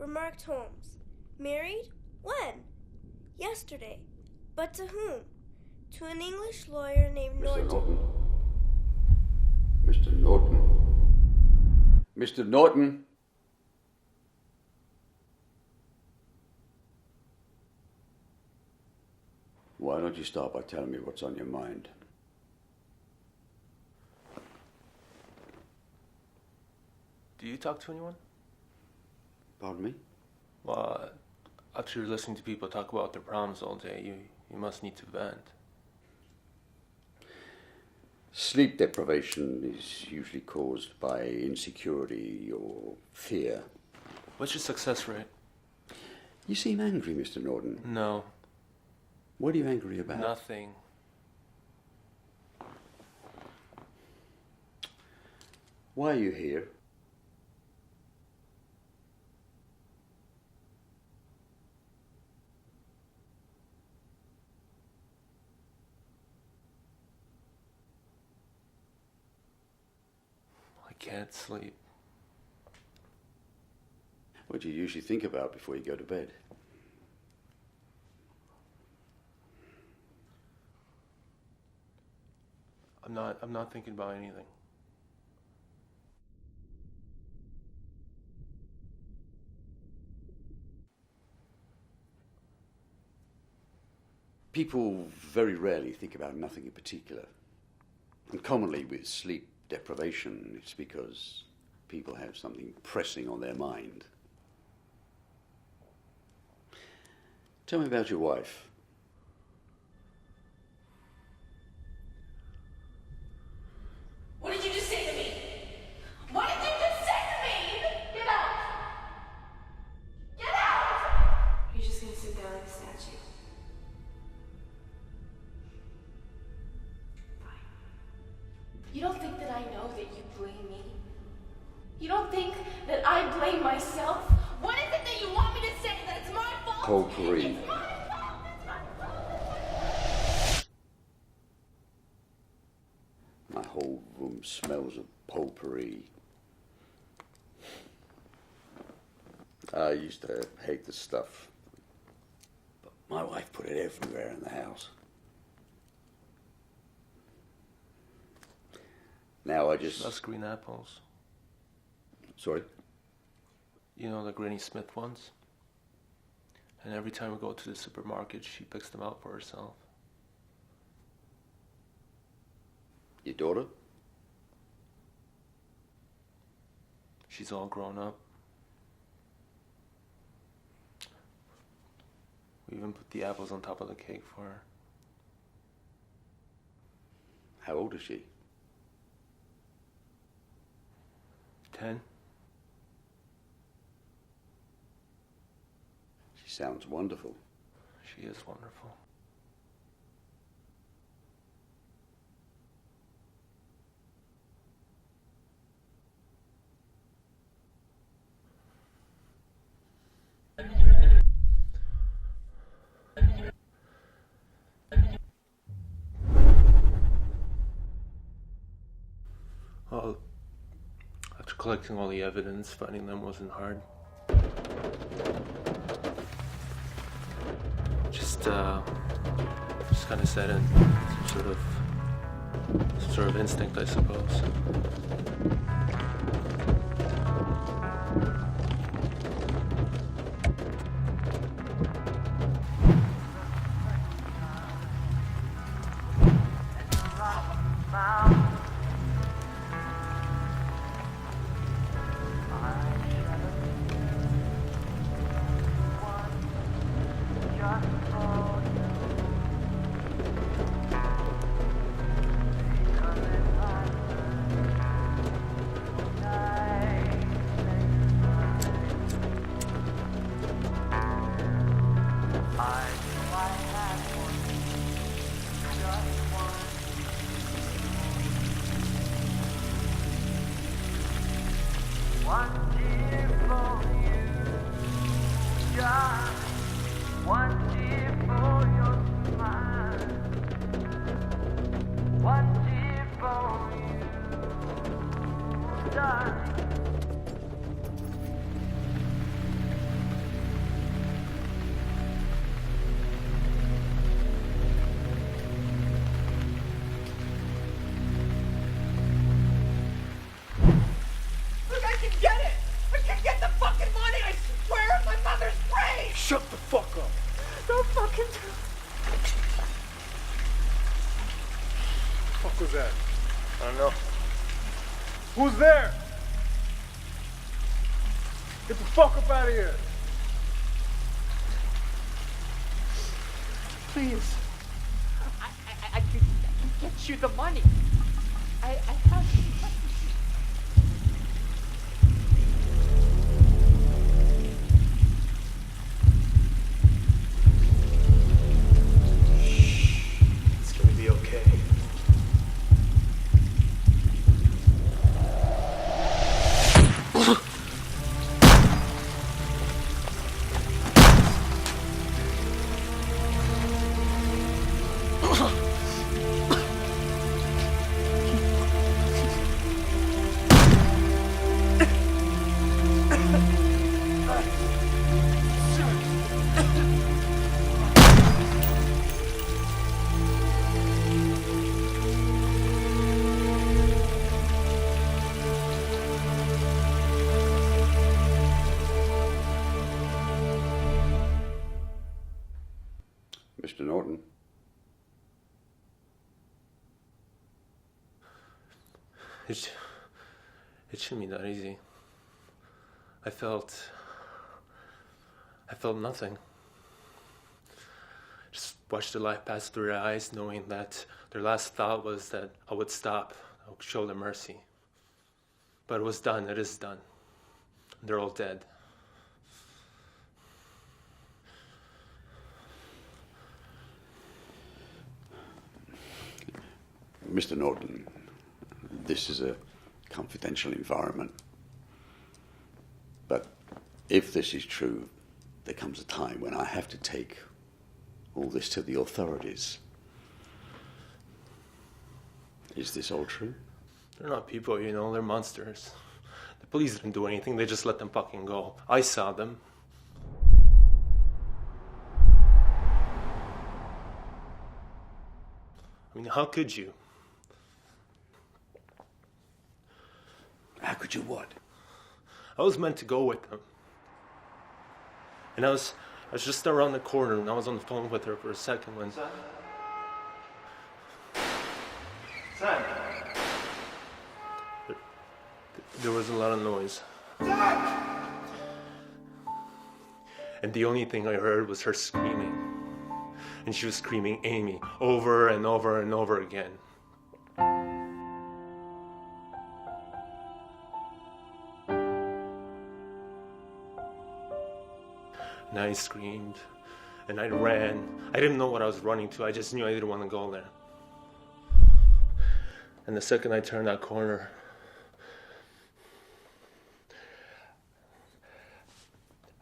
remarked Holmes. Married? When? Yesterday. But to whom? To an English lawyer named Mr. Norton. Mr. Norton. Mr. Norton. Why don't you start by telling me what's on your mind? Do you talk to anyone? Pardon me? Well, after you're listening to people talk about their problems all day, you must need to vent. Sleep deprivation is usually caused by insecurity or fear. What's your success rate? You seem angry, Mr. Norton. No. What are you angry about? Nothing. Why are you here? I can't sleep. What do you usually think about before you go to bed? I'm not thinking about anything. People very rarely think about nothing in particular. And commonly with sleep deprivation, it's because people have something pressing on their mind. Tell me about your wife. What did you just say to me? What did you just say to me? Get out! Get out! You're just gonna sit there like a statue. Fine. You don't think that I know that you blame me? You don't think that I blame myself? What is it that you want me to say? That it's my fault? Potpourri. It's my fault! It's my fault! My whole room smells of potpourri. I used to hate the stuff, but my wife put it everywhere in the house. Now I just... That's green apples. Sorry? You know, the Granny Smith ones? And every time we go to the supermarket, she picks them out for herself. Your daughter? She's all grown up. We even put the apples on top of the cake for her. How old is she? 10? She sounds wonderful. She is wonderful. Well, after collecting all the evidence, finding them wasn't hard. Just kind of set in some sort of instinct, I suppose. I don't know. Who's there? Get the fuck up out of here. Please. I can get you the money. I have the money. It's gonna be okay. Mr. Norton. It shouldn't be that easy. I felt nothing. Just watched the light pass through their eyes, knowing that their last thought was that I would stop, I would show them mercy. But it was done, it is done. They're all dead. Mr. Norton, this is a confidential environment. But if this is true, there comes a time when I have to take all this to the authorities. Is this all true? They're not people, you know, they're monsters. The police didn't do anything, they just let them fucking go. I saw them. I mean, how could you? How could you what? I was meant to go with them. And I was just around the corner and I was on the phone with her for a second when... Son? There was a lot of noise. And the only thing I heard was her screaming. And she was screaming Amy over and over and over again. And I screamed, and I ran. I didn't know what I was running to. I just knew I didn't want to go there. And the second I turned that corner,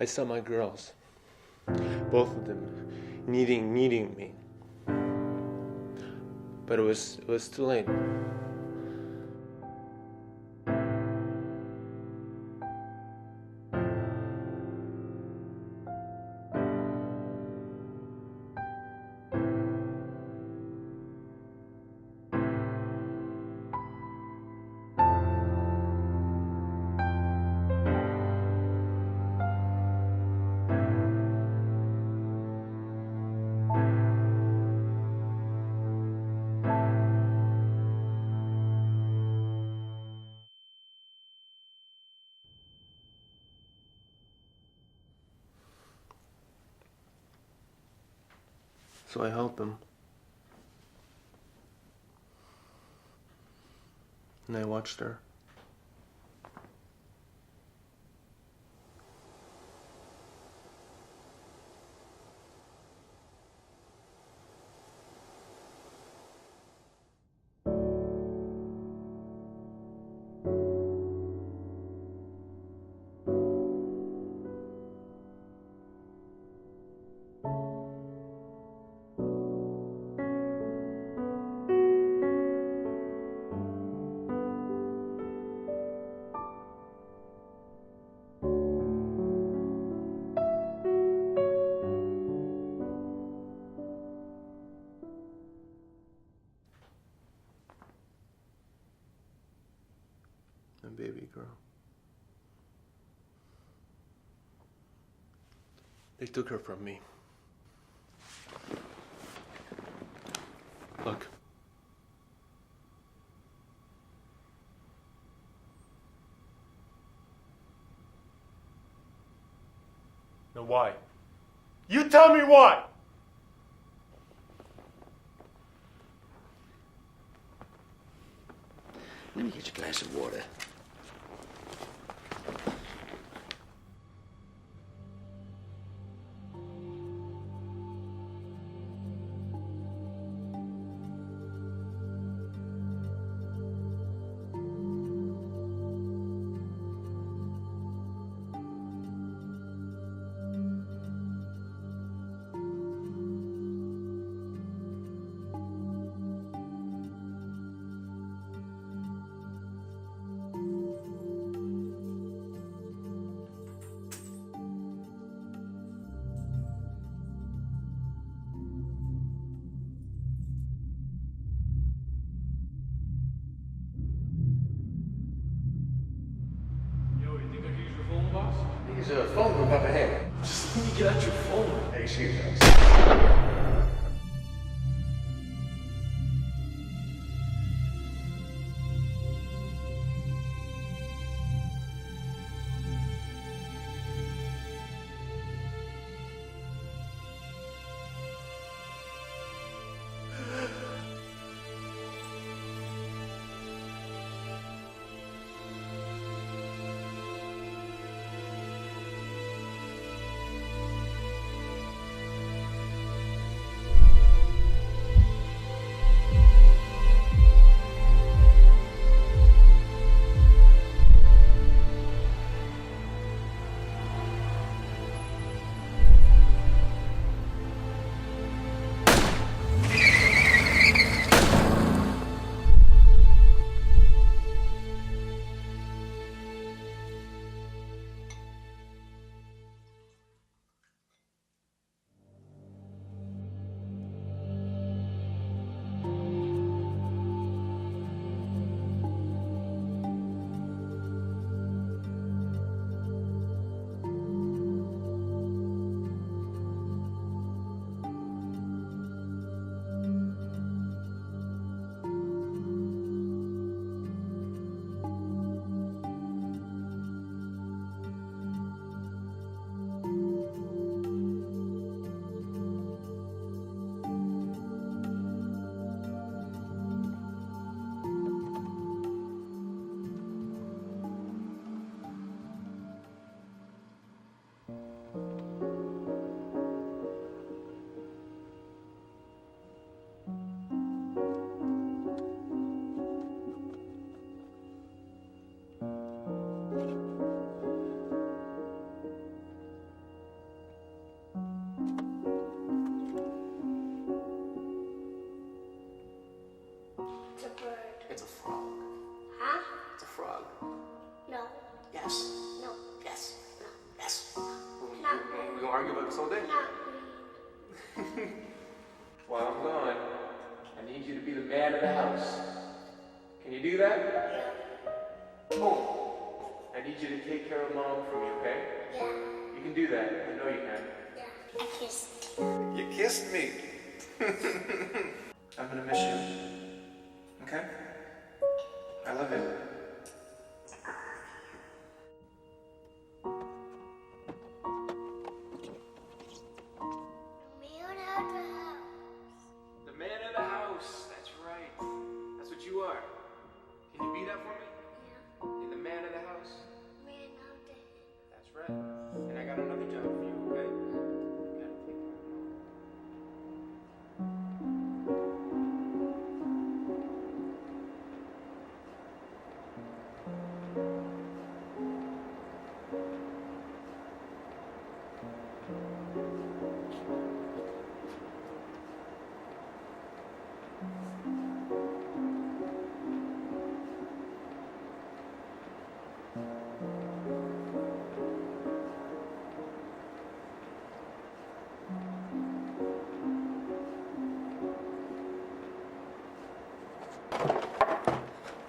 I saw my girls, both of them, needing me. But it was too late. So I held them. And I watched her. My baby girl. They took her from me. Look. Now why? You tell me why! Let me get you a glass of water. There's a phone booth up ahead. Just let me get out your phone. Excuse us. It's a bird. It's a frog. Huh? It's a frog. No. Yes. No. Yes. No. Yes. Not We gonna argue about this all day? Not green. While I'm gone, I need you to be the man of the house. Can you do that? Yeah. Boom. I need you to take care of Mom for me, okay? Yeah. You can do that. I know you can. Yeah. I kissed you. You kissed me. I'm gonna miss you. Okay? I love you. The man of the house. That's right. That's what you are. Can you be that for me? Yeah. You're the man of the house. Man of the That's right. And I got another job for you, okay? You gotta take care of Mom.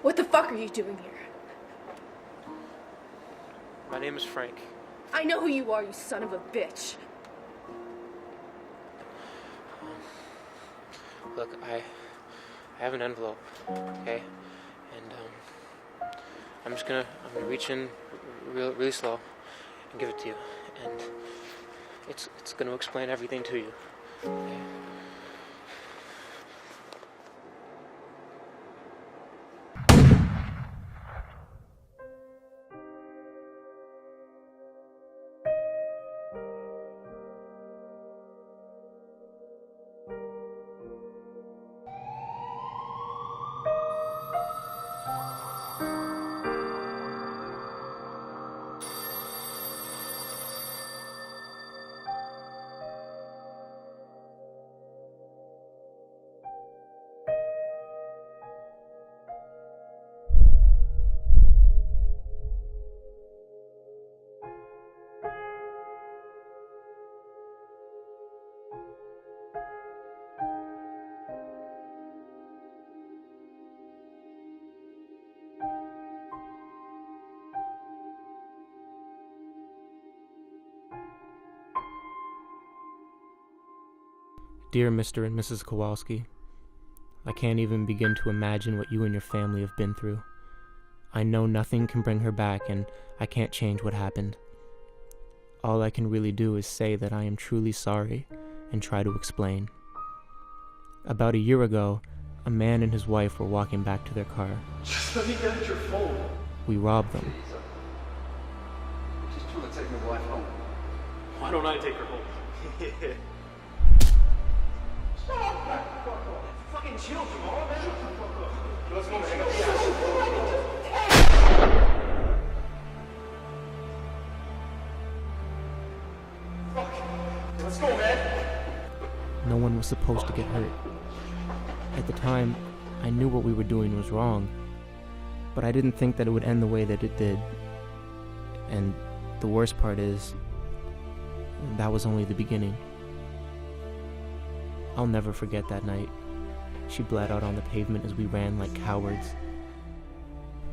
What the fuck are you doing here? My name is Frank. I know who you are, you son of a bitch. Look, I have an envelope, okay? And I'm gonna reach in really slow and give it to you. And It's going to explain everything to you. Dear Mr. and Mrs. Kowalski, I can't even begin to imagine what you and your family have been through. I know nothing can bring her back, and I can't change what happened. All I can really do is say that I am truly sorry and try to explain. About a year ago, a man and his wife were walking back to their car. Just let me get at your phone. We robbed them. Just trying to take my wife home. Why don't I take her home? Fucking chill, tomorrow, man. Let's go, man. Fuck. Let's go, man. No one was supposed to get hurt. At the time, I knew what we were doing was wrong, but I didn't think that it would end the way that it did. And the worst part is, that was only the beginning. I'll never forget that night. She bled out on the pavement as we ran like cowards.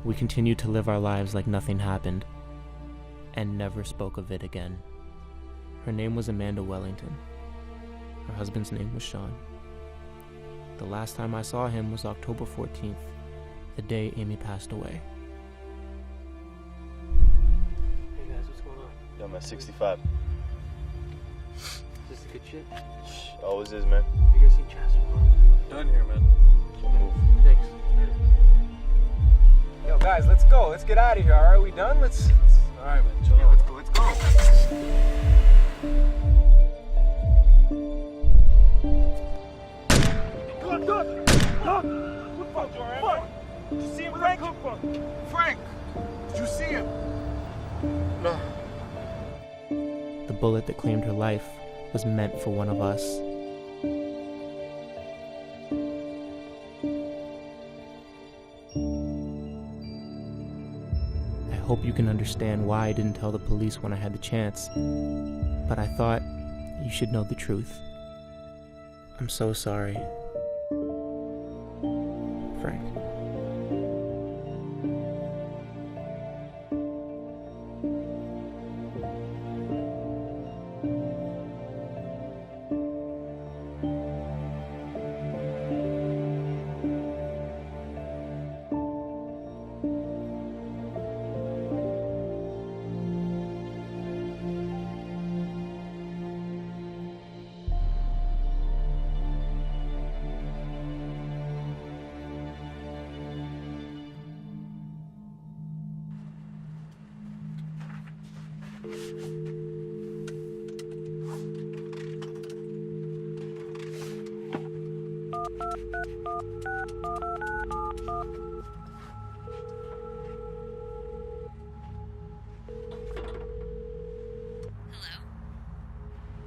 We continued to live our lives like nothing happened, and never spoke of it again. Her name was Amanda Wellington. Her husband's name was Sean. The last time I saw him was October 14th, the day Amy passed away. Hey guys, what's going on? Yo, man, 65. Is this the good shit? Always is, man. You guys seen Chaz? Done here, man. Move. Thanks. Yo, guys, let's go. Let's get out of here. All right, we done? Let's... All right, man. Chill out. Let's go. Let's go. Look! What the fuck, Joran? Did you see him, Frank? Frank! Did you see him? No. The bullet that claimed her life was meant for one of us. I hope you can understand why I didn't tell the police when I had the chance, but I thought you should know the truth. I'm so sorry. Frank.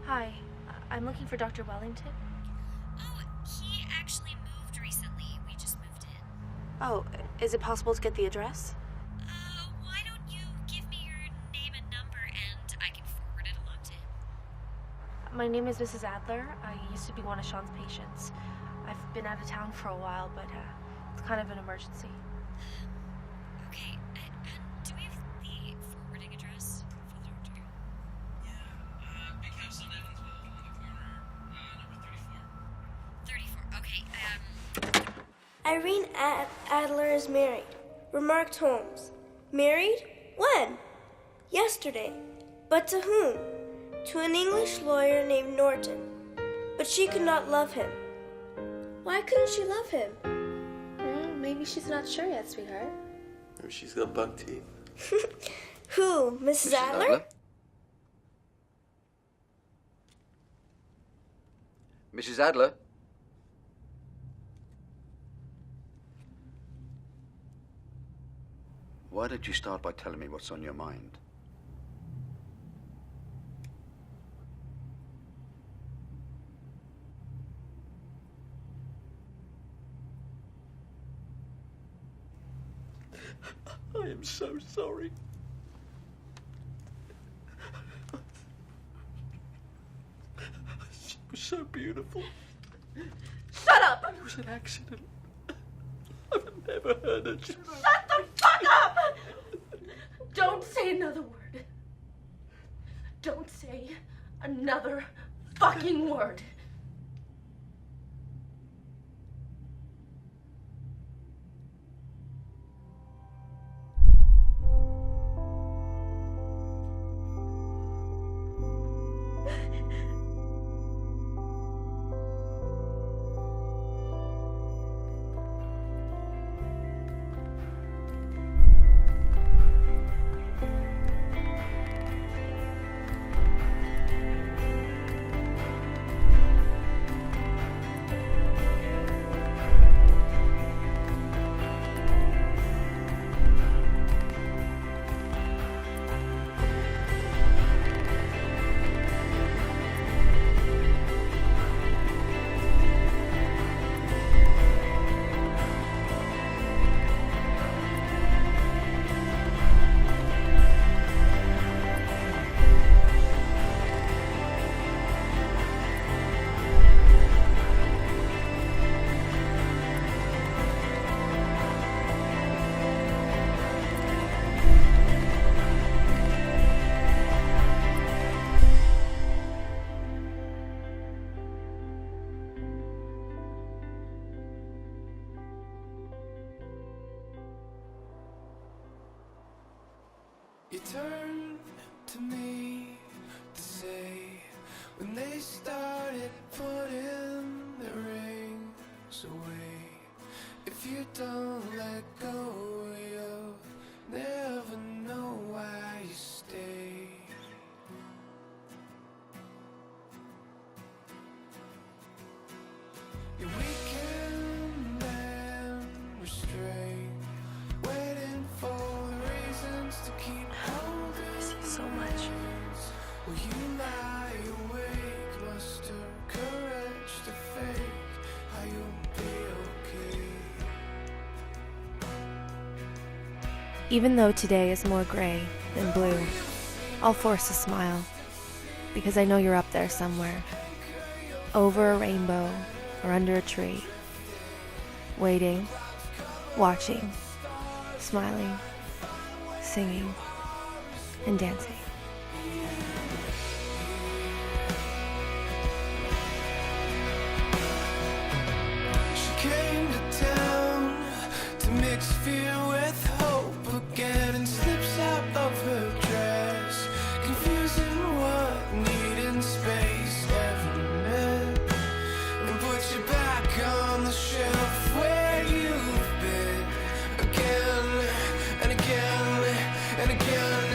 Hi, I'm looking for Dr. Wellington. Oh, he actually moved recently. We just moved in. Oh, is it possible to get the address? Why don't you give me your name and number and I can forward it along to him? My name is Mrs. Adler. I used to be one of Sean's patients. I've been out of town for a while, but it's kind of an emergency. Okay, and do we have the forwarding address for the doctor? Big house on Evansville on the corner, number 34. 34, okay, Irene Adler is married. Remarked Holmes. Married? When? Yesterday. But to whom? to an English lawyer named Norton, but she could not love him. Why couldn't she love him? Maybe she's not sure yet, sweetheart. Maybe she's got buck teeth. Who, Mrs. Adler? Mrs. Adler? Why don't you start by telling me what's on your mind? I am so sorry. She was so beautiful. Shut up! It was an accident. I've never heard her. Shut the fuck up! Don't say another word. Don't say another fucking word. You turn to me to say when they started putting their rings away, if you don't let go, you'll never know why you stay. You're weakened and restrained, waiting for the reasons to keep holding So much. Will you lie awake, muster courage to fake how you'll be okay? Even though today is more gray than blue, I'll force a smile, because I know you're up there somewhere, over a rainbow or under a tree, waiting, watching, smiling, singing, and dancing. She came to town to mix fear with hope again, and slips out of her dress, confusing what needing space ever meant, and puts you back on the shelf where you've been again and again and again.